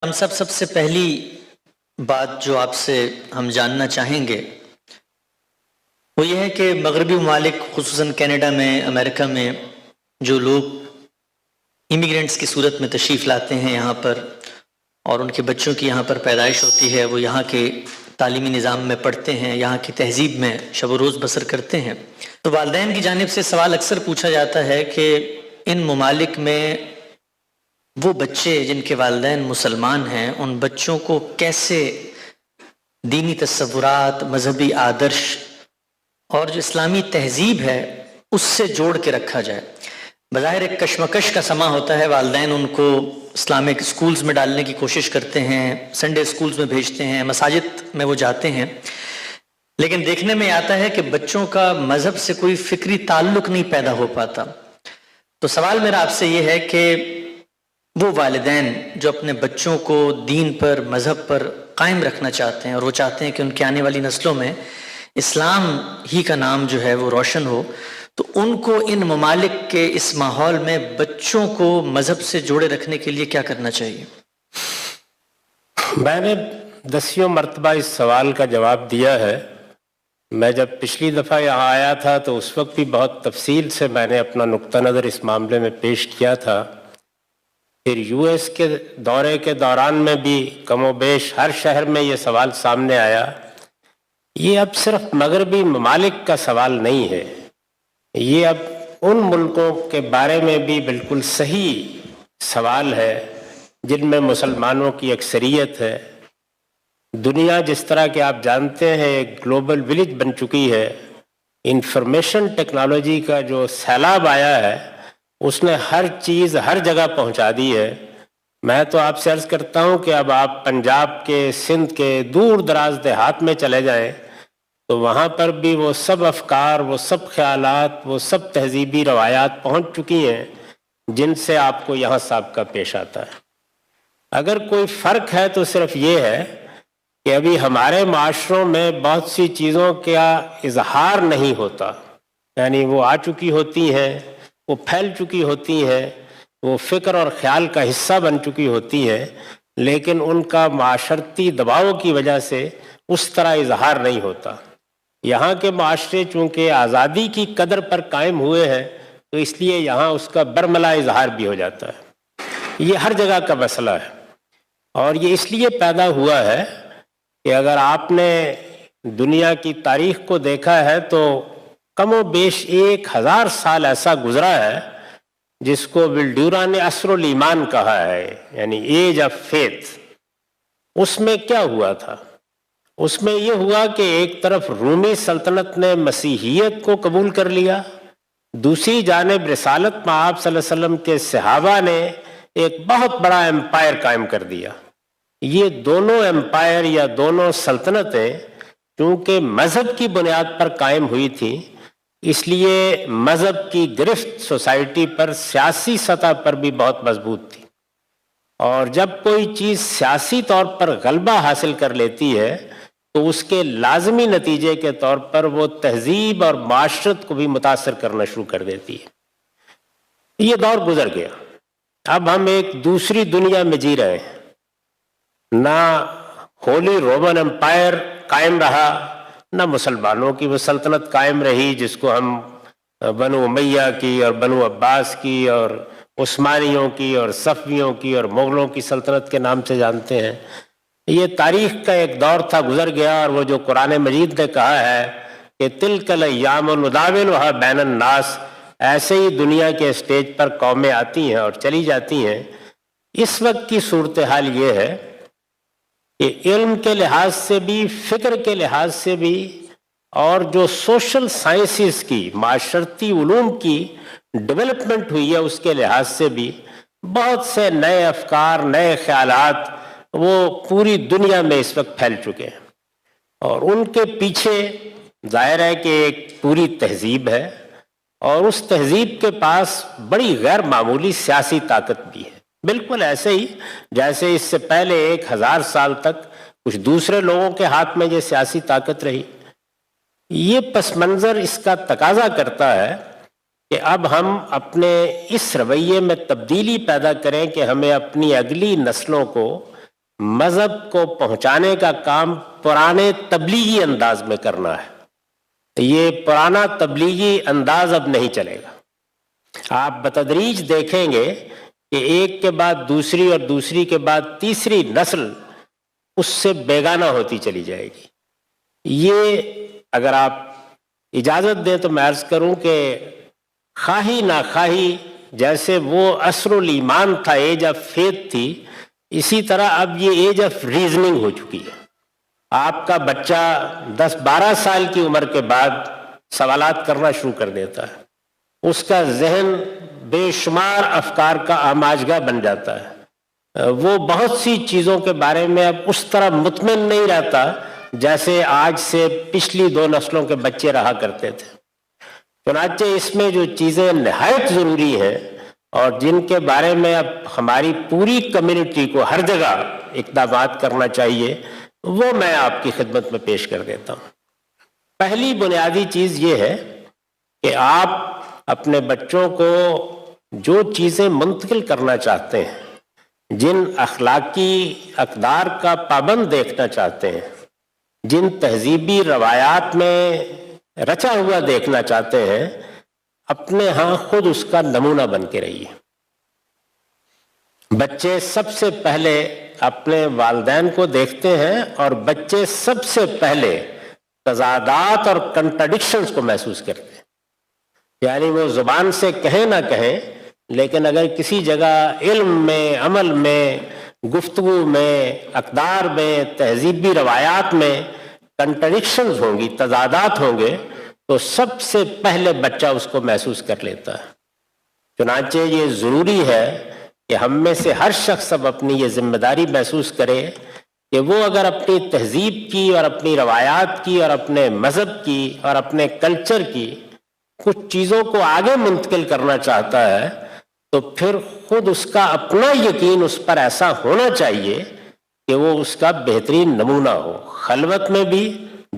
ہم سب سے پہلی بات جو آپ سے ہم جاننا چاہیں گے وہ یہ ہے کہ مغربی ممالک خصوصاً کینیڈا میں، امریکہ میں جو لوگ امیگرینٹس کی صورت میں تشریف لاتے ہیں یہاں پر اور ان کے بچوں کی یہاں پر پیدائش ہوتی ہے، وہ یہاں کے تعلیمی نظام میں پڑھتے ہیں، یہاں کی تہذیب میں شب و روز بسر کرتے ہیں، تو والدین کی جانب سے سوال اکثر پوچھا جاتا ہے کہ ان ممالک میں وہ بچے جن کے والدین مسلمان ہیں ان بچوں کو کیسے دینی تصورات، مذہبی آدرش اور جو اسلامی تہذیب ہے اس سے جوڑ کے رکھا جائے۔ بظاہر ایک کشمکش کا سماں ہوتا ہے، والدین ان کو اسلامک سکولز میں ڈالنے کی کوشش کرتے ہیں، سنڈے سکولز میں بھیجتے ہیں، مساجد میں وہ جاتے ہیں، لیکن دیکھنے میں آتا ہے کہ بچوں کا مذہب سے کوئی فکری تعلق نہیں پیدا ہو پاتا۔ تو سوال میرا آپ سے یہ ہے کہ وہ والدین جو اپنے بچوں کو دین پر، مذہب پر قائم رکھنا چاہتے ہیں اور وہ چاہتے ہیں کہ ان کی آنے والی نسلوں میں اسلام ہی کا نام جو ہے وہ روشن ہو، تو ان کو ان ممالک کے اس ماحول میں بچوں کو مذہب سے جوڑے رکھنے کے لیے کیا کرنا چاہیے؟ میں نے 10 مرتبہ اس سوال کا جواب دیا ہے۔ میں جب پچھلی دفعہ یہاں آیا تھا تو اس وقت بھی بہت تفصیل سے میں نے اپنا نقطہ نظر اس معاملے میں پیش کیا تھا۔ پھر یو ایس کے دورے کے دوران میں بھی کم و بیش ہر شہر میں یہ سوال سامنے آیا۔ یہ اب صرف مغربی ممالک کا سوال نہیں ہے، یہ اب ان ملکوں کے بارے میں بھی بالکل صحیح سوال ہے جن میں مسلمانوں کی اکثریت ہے۔ دنیا جس طرح کہ آپ جانتے ہیں ایک گلوبل ولیج بن چکی ہے، انفارمیشن ٹیکنالوجی کا جو سیلاب آیا ہے اس نے ہر چیز ہر جگہ پہنچا دی ہے۔ میں تو آپ سے عرض کرتا ہوں کہ اب آپ پنجاب کے، سندھ کے دور دراز دیہات میں چلے جائیں تو وہاں پر بھی وہ سب افکار، وہ سب خیالات، وہ سب تہذیبی روایات پہنچ چکی ہیں جن سے آپ کو یہاں سابقہ پیش آتا ہے۔ اگر کوئی فرق ہے تو صرف یہ ہے کہ ابھی ہمارے معاشروں میں بہت سی چیزوں کا اظہار نہیں ہوتا، یعنی وہ آ چکی ہوتی ہیں، وہ پھیل چکی ہوتی ہیں، وہ فکر اور خیال کا حصہ بن چکی ہوتی ہیں، لیکن ان کا معاشرتی دباؤ کی وجہ سے اس طرح اظہار نہیں ہوتا۔ یہاں کے معاشرے چونکہ آزادی کی قدر پر قائم ہوئے ہیں تو اس لیے یہاں اس کا برملا اظہار بھی ہو جاتا ہے۔ یہ ہر جگہ کا مسئلہ ہے اور یہ اس لیے پیدا ہوا ہے کہ اگر آپ نے دنیا کی تاریخ کو دیکھا ہے تو کم و بیش 1000 سال ایسا گزرا ہے جس کو ولڈیورا نے عصر الایمان کہا ہے، یعنی ایج آف فیتھ۔ اس میں کیا ہوا تھا؟ اس میں یہ ہوا کہ ایک طرف رومی سلطنت نے مسیحیت کو قبول کر لیا، دوسری جانب رسالت مآب صلی اللہ علیہ وسلم کے صحابہ نے ایک بہت بڑا امپائر قائم کر دیا۔ یہ دونوں امپائر یا دونوں سلطنتیں چونکہ مذہب کی بنیاد پر قائم ہوئی تھیں، اس لیے مذہب کی گرفت سوسائٹی پر سیاسی سطح پر بھی بہت مضبوط تھی، اور جب کوئی چیز سیاسی طور پر غلبہ حاصل کر لیتی ہے تو اس کے لازمی نتیجے کے طور پر وہ تہذیب اور معاشرت کو بھی متاثر کرنا شروع کر دیتی ہے۔ یہ دور گزر گیا، اب ہم ایک دوسری دنیا میں جی رہے ہیں۔ نہ ہولی رومن امپائر قائم رہا، نہ مسلمانوں کی وہ سلطنت قائم رہی جس کو ہم بنو امیہ کی اور بنو عباس کی اور عثمانیوں کی اور صفویوں کی اور مغلوں کی سلطنت کے نام سے جانتے ہیں۔ یہ تاریخ کا ایک دور تھا، گزر گیا، اور وہ جو قرآن مجید نے کہا ہے کہ تلک الایام نداولها بین الناس، ایسے ہی دنیا کے اسٹیج پر قومیں آتی ہیں اور چلی جاتی ہیں۔ اس وقت کی صورتحال یہ ہے کہ علم کے لحاظ سے بھی، فکر کے لحاظ سے بھی، اور جو سوشل سائنسز کی، معاشرتی علوم کی ڈیولپمنٹ ہوئی ہے اس کے لحاظ سے بھی بہت سے نئے افکار، نئے خیالات وہ پوری دنیا میں اس وقت پھیل چکے ہیں، اور ان کے پیچھے ظاہر ہے کہ ایک پوری تہذیب ہے، اور اس تہذیب کے پاس بڑی غیر معمولی سیاسی طاقت بھی ہے، بالکل ایسے ہی جیسے اس سے پہلے 1000 سال تک کچھ دوسرے لوگوں کے ہاتھ میں یہ سیاسی طاقت رہی۔ یہ پس منظر اس کا تقاضا کرتا ہے کہ اب ہم اپنے اس رویے میں تبدیلی پیدا کریں کہ ہمیں اپنی اگلی نسلوں کو مذہب کو پہنچانے کا کام پرانے تبلیغی انداز میں کرنا ہے۔ یہ پرانا تبلیغی انداز اب نہیں چلے گا۔ آپ بتدریج دیکھیں گے کہ ایک کے بعد دوسری اور دوسری کے بعد تیسری نسل اس سے بیگانہ ہوتی چلی جائے گی۔ یہ اگر آپ اجازت دیں تو میں عرض کروں کہ خواہی ناخواہی جیسے وہ عصر الایمان تھا، ایج آف فیتھ تھی، اسی طرح اب یہ ایج آف ریزننگ ہو چکی ہے۔ آپ کا بچہ 10-12 سال کی عمر کے بعد سوالات کرنا شروع کر دیتا ہے، اس کا ذہن بے شمار افکار کا آماجگاہ بن جاتا ہے، وہ بہت سی چیزوں کے بارے میں اب اس طرح مطمئن نہیں رہتا جیسے آج سے پچھلی 2 نسلوں کے بچے رہا کرتے تھے۔ چنانچہ اس میں جو چیزیں نہایت ضروری ہیں اور جن کے بارے میں اب ہماری پوری کمیونٹی کو ہر جگہ اقدامات کرنا چاہیے، وہ میں آپ کی خدمت میں پیش کر دیتا ہوں۔ پہلی بنیادی چیز یہ ہے کہ آپ اپنے بچوں کو جو چیزیں منتقل کرنا چاہتے ہیں، جن اخلاقی اقدار کا پابند دیکھنا چاہتے ہیں، جن تہذیبی روایات میں رچا ہوا دیکھنا چاہتے ہیں، اپنے ہاں خود اس کا نمونہ بن کے رہیے۔ بچے سب سے پہلے اپنے والدین کو دیکھتے ہیں اور بچے سب سے پہلے تضادات اور کنٹرڈکشنز کو محسوس کرتے ہیں۔ یعنی وہ زبان سے کہیں نہ کہیں، لیکن اگر کسی جگہ علم میں، عمل میں، گفتگو میں، اقدار میں، تہذیبی روایات میں کنٹرڈکشنز ہوں گی، تضادات ہوں گے، تو سب سے پہلے بچہ اس کو محسوس کر لیتا ہے۔ چنانچہ یہ ضروری ہے کہ ہم میں سے ہر شخص اب اپنی یہ ذمہ داری محسوس کرے کہ وہ اگر اپنی تہذیب کی اور اپنی روایات کی اور اپنے مذہب کی اور اپنے کلچر کی کچھ چیزوں کو آگے منتقل کرنا چاہتا ہے، تو پھر خود اس کا اپنا یقین اس پر ایسا ہونا چاہیے کہ وہ اس کا بہترین نمونہ ہو، خلوت میں بھی،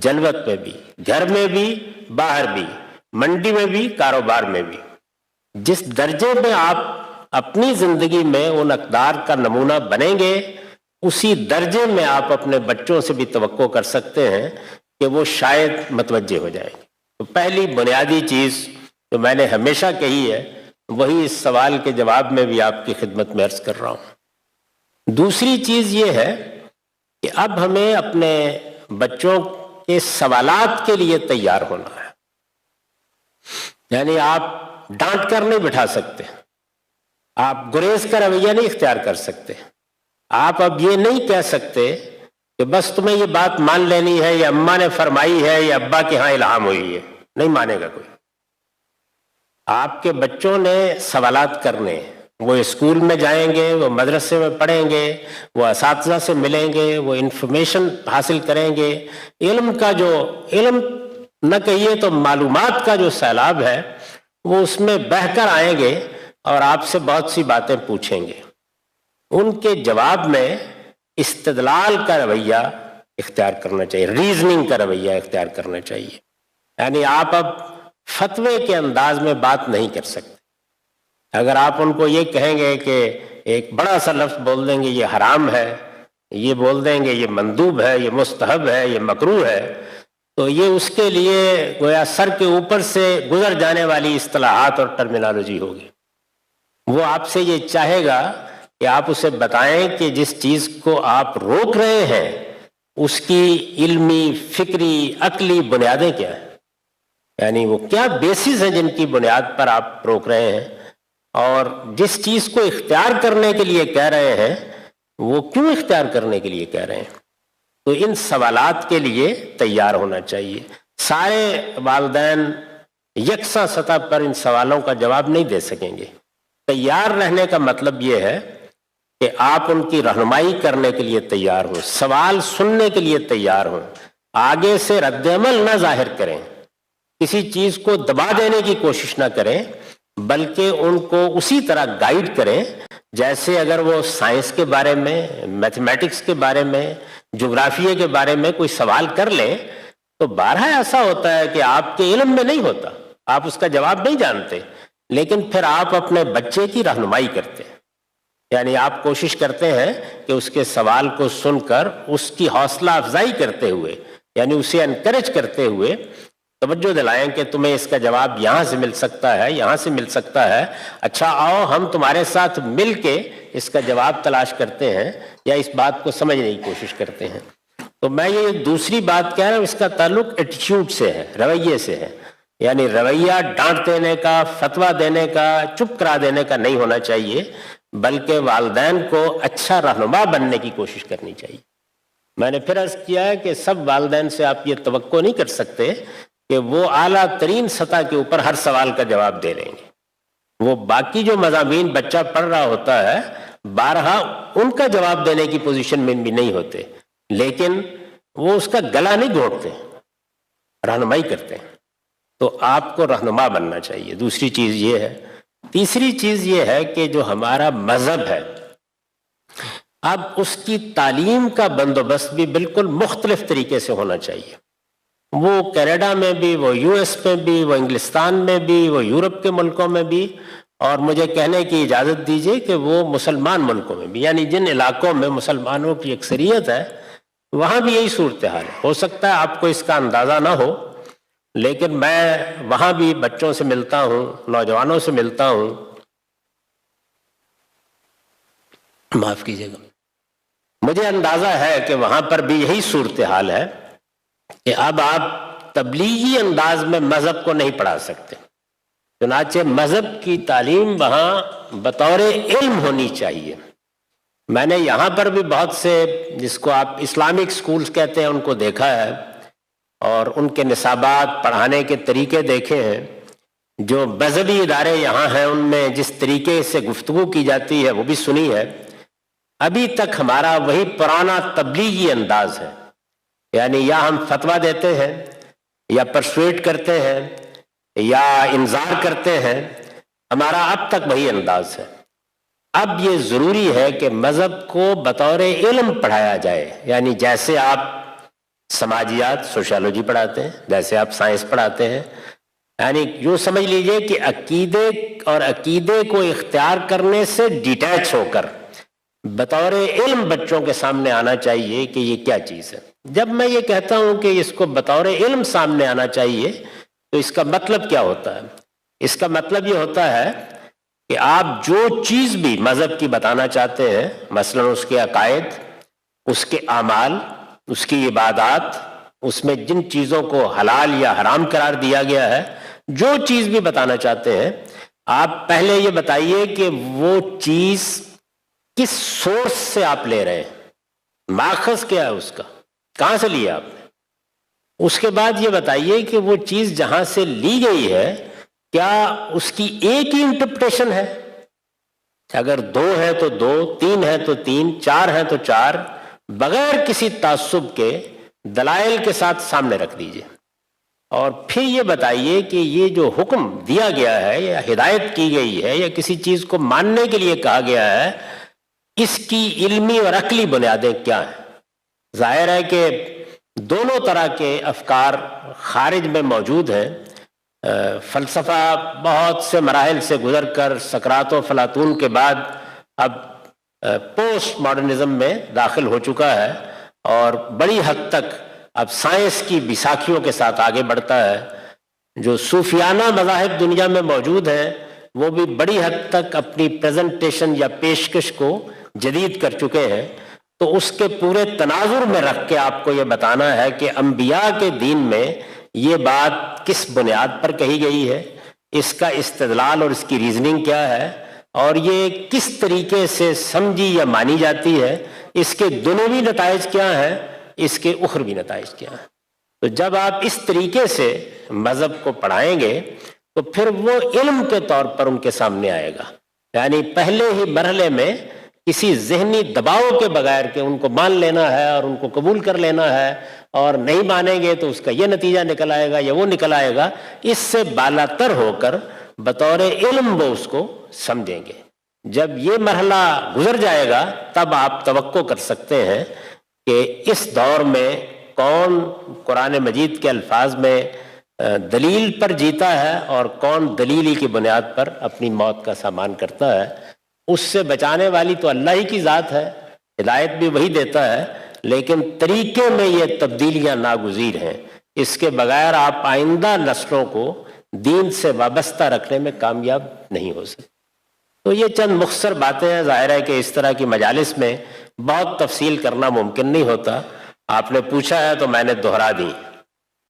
جلوت میں بھی، گھر میں بھی، باہر بھی، منڈی میں بھی، کاروبار میں بھی۔ جس درجے میں آپ اپنی زندگی میں ان اقدار کا نمونہ بنیں گے، اسی درجے میں آپ اپنے بچوں سے بھی توقع کر سکتے ہیں کہ وہ شاید متوجہ ہو جائیں گے۔ تو پہلی بنیادی چیز جو میں نے ہمیشہ کہی ہے، وہی اس سوال کے جواب میں بھی آپ کی خدمت میں عرض کر رہا ہوں۔ دوسری چیز یہ ہے کہ اب ہمیں اپنے بچوں کے سوالات کے لیے تیار ہونا ہے۔ یعنی آپ ڈانٹ کر نہیں بٹھا سکتے، آپ گریز کا رویہ نہیں اختیار کر سکتے، آپ اب یہ نہیں کہہ سکتے کہ بس تمہیں یہ بات مان لینی ہے، یا اماں نے فرمائی ہے، یا ابا کے ہاں الہام ہوئی ہے۔ نہیں مانے گا کوئی۔ آپ کے بچوں نے سوالات کرنے، وہ اسکول میں جائیں گے، وہ مدرسے میں پڑھیں گے، وہ اساتذہ سے ملیں گے، وہ انفارمیشن حاصل کریں گے۔ علم کا جو علم نہ کہیے تو معلومات کا جو سیلاب ہے، وہ اس میں بہہ کر آئیں گے اور آپ سے بہت سی باتیں پوچھیں گے۔ ان کے جواب میں استدلال کا رویہ اختیار کرنا چاہیے، ریزننگ کا رویہ اختیار کرنا چاہیے۔ یعنی آپ اب فتوے کے انداز میں بات نہیں کر سکتے۔ اگر آپ ان کو یہ کہیں گے کہ ایک بڑا سا لفظ بول دیں گے یہ حرام ہے، یہ بول دیں گے یہ مندوب ہے، یہ مستحب ہے، یہ مکروہ ہے، تو یہ اس کے لیے گویا سر کے اوپر سے گزر جانے والی اصطلاحات اور ٹرمینالوجی ہوگی۔ وہ آپ سے یہ چاہے گا کہ آپ اسے بتائیں کہ جس چیز کو آپ روک رہے ہیں اس کی علمی، فکری، عقلی بنیادیں کیا ہیں، یعنی وہ کیا بیسز ہیں جن کی بنیاد پر آپ روک رہے ہیں، اور جس چیز کو اختیار کرنے کے لیے کہہ رہے ہیں وہ کیوں اختیار کرنے کے لیے کہہ رہے ہیں۔ تو ان سوالات کے لیے تیار ہونا چاہیے۔ سارے والدین یکساں سطح پر ان سوالوں کا جواب نہیں دے سکیں گے۔ تیار رہنے کا مطلب یہ ہے کہ آپ ان کی رہنمائی کرنے کے لیے تیار ہوں، سوال سننے کے لیے تیار ہوں، آگے سے رد عمل نہ ظاہر کریں، کسی چیز کو دبا دینے کی کوشش نہ کریں، بلکہ ان کو اسی طرح گائیڈ کریں جیسے اگر وہ سائنس کے بارے میں، میتھمیٹکس کے بارے میں، جغرافیے کے بارے میں کوئی سوال کر لیں تو بارہا ایسا ہوتا ہے کہ آپ کے علم میں نہیں ہوتا، آپ اس کا جواب نہیں جانتے، لیکن پھر آپ اپنے بچے کی رہنمائی کرتے ہیں۔ یعنی آپ کوشش کرتے ہیں کہ اس کے سوال کو سن کر اس کی حوصلہ افزائی کرتے ہوئے، یعنی اسے انکریج کرتے ہوئے توجہ دلائیں کہ تمہیں اس کا جواب یہاں سے مل سکتا ہے، یہاں سے مل سکتا ہے، اچھا آؤ ہم تمہارے ساتھ مل کے اس کا جواب تلاش کرتے ہیں یا اس بات کو سمجھنے کی کوشش کرتے ہیں۔ تو میں یہ دوسری بات کہہ رہا ہوں، اس کا تعلق ایٹیٹیوڈ سے ہے، رویے سے ہے، یعنی رویہ ڈانٹ دینے کا، فتویٰ دینے کا، چپ کرا دینے کا نہیں ہونا چاہیے، بلکہ والدین کو اچھا رہنما بننے کی کوشش کرنی چاہیے۔ میں نے پھر عرض کیا ہے کہ سب والدین سے آپ یہ توقع نہیں کر سکتے کہ وہ اعلیٰ ترین سطح کے اوپر ہر سوال کا جواب دے لیں گے۔ وہ باقی جو مضامین بچہ پڑھ رہا ہوتا ہے بارہا ان کا جواب دینے کی پوزیشن میں بھی نہیں ہوتے، لیکن وہ اس کا گلا نہیں گھونٹتے، رہنمائی کرتے ہیں۔ تو آپ کو رہنما بننا چاہیے۔ دوسری چیز یہ ہے۔ تیسری چیز یہ ہے کہ جو ہمارا مذہب ہے، اب اس کی تعلیم کا بندوبست بھی بالکل مختلف طریقے سے ہونا چاہیے۔ وہ کینیڈا میں بھی، وہ یو ایس میں بھی، وہ انگلستان میں بھی، وہ یورپ کے ملکوں میں بھی، اور مجھے کہنے کی اجازت دیجیے کہ وہ مسلمان ملکوں میں بھی، یعنی جن علاقوں میں مسلمانوں کی اکثریت ہے وہاں بھی یہی صورتحال ہے۔ ہو سکتا ہے آپ کو اس کا اندازہ نہ ہو، لیکن میں وہاں بھی بچوں سے ملتا ہوں، نوجوانوں سے ملتا ہوں، معاف کیجیے گا، مجھے اندازہ ہے کہ وہاں پر بھی یہی صورتحال ہے کہ اب آپ تبلیغی انداز میں مذہب کو نہیں پڑھا سکتے، چنانچہ مذہب کی تعلیم وہاں بطور علم ہونی چاہیے۔ میں نے یہاں پر بھی بہت سے جس کو آپ اسلامک سکولز کہتے ہیں ان کو دیکھا ہے، اور ان کے نصابات پڑھانے کے طریقے دیکھے ہیں۔ جو مذہبی ادارے یہاں ہیں ان میں جس طریقے سے گفتگو کی جاتی ہے وہ بھی سنی ہے۔ ابھی تک ہمارا وہی پرانا تبلیغی انداز ہے، یعنی یا ہم فتویٰ دیتے ہیں یا پرسویٹ کرتے ہیں یا انذار کرتے ہیں، ہمارا اب تک وہی انداز ہے۔ اب یہ ضروری ہے کہ مذہب کو بطور علم پڑھایا جائے، یعنی جیسے آپ سماجیات سوشیالوجی پڑھاتے ہیں، جیسے آپ سائنس پڑھاتے ہیں، یعنی یوں سمجھ لیجئے کہ عقیدے اور عقیدے کو اختیار کرنے سے ڈیٹیچ ہو کر بطور علم بچوں کے سامنے آنا چاہیے کہ یہ کیا چیز ہے۔ جب میں یہ کہتا ہوں کہ اس کو بطور علم سامنے آنا چاہیے تو اس کا مطلب کیا ہوتا ہے؟ اس کا مطلب یہ ہوتا ہے کہ آپ جو چیز بھی مذہب کی بتانا چاہتے ہیں، مثلا اس کے عقائد، اس کے اعمال، اس کی عبادات، اس میں جن چیزوں کو حلال یا حرام قرار دیا گیا ہے، جو چیز بھی بتانا چاہتے ہیں، آپ پہلے یہ بتائیے کہ وہ چیز کس سورس سے آپ لے رہے ہیں، ماخذ کیا ہے اس کا، کہاں سے لیا آپ نے۔ اس کے بعد یہ بتائیے کہ وہ چیز جہاں سے لی گئی ہے کیا اس کی ایک ہی انٹرپریٹیشن ہے؟ اگر 2 ہے تو 2، 3 ہے تو 3، 4 ہے تو 4، بغیر کسی تعصب کے دلائل کے ساتھ سامنے رکھ دیجئے، اور پھر یہ بتائیے کہ یہ جو حکم دیا گیا ہے یا ہدایت کی گئی ہے یا کسی چیز کو ماننے کے لیے کہا گیا ہے، اس کی علمی اور عقلی بنیادیں کیا ہیں۔ ظاہر ہے کہ دونوں طرح کے افکار خارج میں موجود ہیں۔ فلسفہ بہت سے مراحل سے گزر کر سقراط و افلاطون کے بعد اب پوسٹ ماڈرنزم میں داخل ہو چکا ہے، اور بڑی حد تک اب سائنس کی بیساکھیوں کے ساتھ آگے بڑھتا ہے۔ جو صوفیانہ مذاہب دنیا میں موجود ہیں وہ بھی بڑی حد تک اپنی پریزنٹیشن یا پیشکش کو جدید کر چکے ہیں۔ تو اس کے پورے تناظر میں رکھ کے آپ کو یہ بتانا ہے کہ انبیاء کے دین میں یہ بات کس بنیاد پر کہی گئی ہے، اس کا استدلال اور اس کی ریزننگ کیا ہے، اور یہ کس طریقے سے سمجھی یا مانی جاتی ہے، اس کے دنیوی نتائج کیا ہیں، اس کے اخروی نتائج کیا ہیں۔ تو جب آپ اس طریقے سے مذہب کو پڑھائیں گے تو پھر وہ علم کے طور پر ان کے سامنے آئے گا، یعنی پہلے ہی مرحلے میں کسی ذہنی دباؤ کے بغیر کہ ان کو مان لینا ہے اور ان کو قبول کر لینا ہے، اور نہیں مانیں گے تو اس کا یہ نتیجہ نکل آئے گا یا وہ نکل آئے گا، اس سے بالاتر ہو کر بطور علم وہ اس کو سمجھیں گے۔ جب یہ مرحلہ گزر جائے گا تب آپ توقع کر سکتے ہیں کہ اس دور میں کون قرآن مجید کے الفاظ میں دلیل پر جیتا ہے اور کون دلیلی کی بنیاد پر اپنی موت کا سامان کرتا ہے۔ اس سے بچانے والی تو اللہ ہی کی ذات ہے، ہدایت بھی وہی دیتا ہے، لیکن طریقے میں یہ تبدیلیاں ناگزیر ہیں۔ اس کے بغیر آپ آئندہ نسلوں کو دین سے وابستہ رکھنے میں کامیاب نہیں ہو سکتے۔ تو یہ چند مختصر باتیں ہیں، ظاہر ہے کہ اس طرح کی مجالس میں بہت تفصیل کرنا ممکن نہیں ہوتا، آپ نے پوچھا ہے تو میں نے دہرا دی۔